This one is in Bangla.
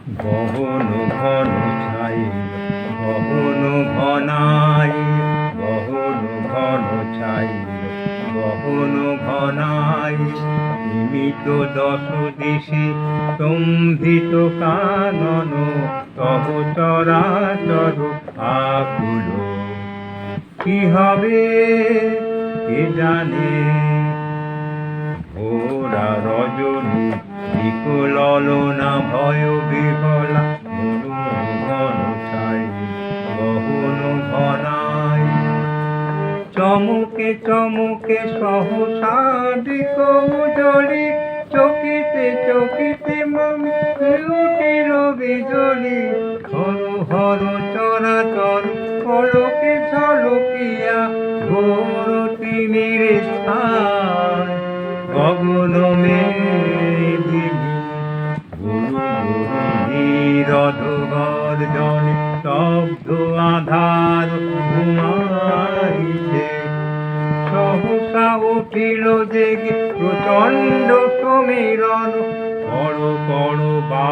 গহন ঘন ছাই গহন ঘনাই গহন ঘন ছাই গহন ঘনাই নিমিত দশ দিশে স্তম্ভিত কানন তব চরাচর আকুল কি হবে কে জানে ঘোরা রজনী বিকলনা ভয় বিহলা ঘন ছাই গহন ঘনাই চমকে চমকে সহসা দিক উজলি চকিতে চকিতে উঠিল বিজলি হর হর চরাচর পলকে ঝলকিয়া ঘোর তিমির স্থান গগন মেঘি গুরু গুরু নীরদ গর্জনে স্তব্ধ আধার ঘুমাইছে সহসা উঠিল জেগে প্রচণ্ড সমীরণ কর কর বা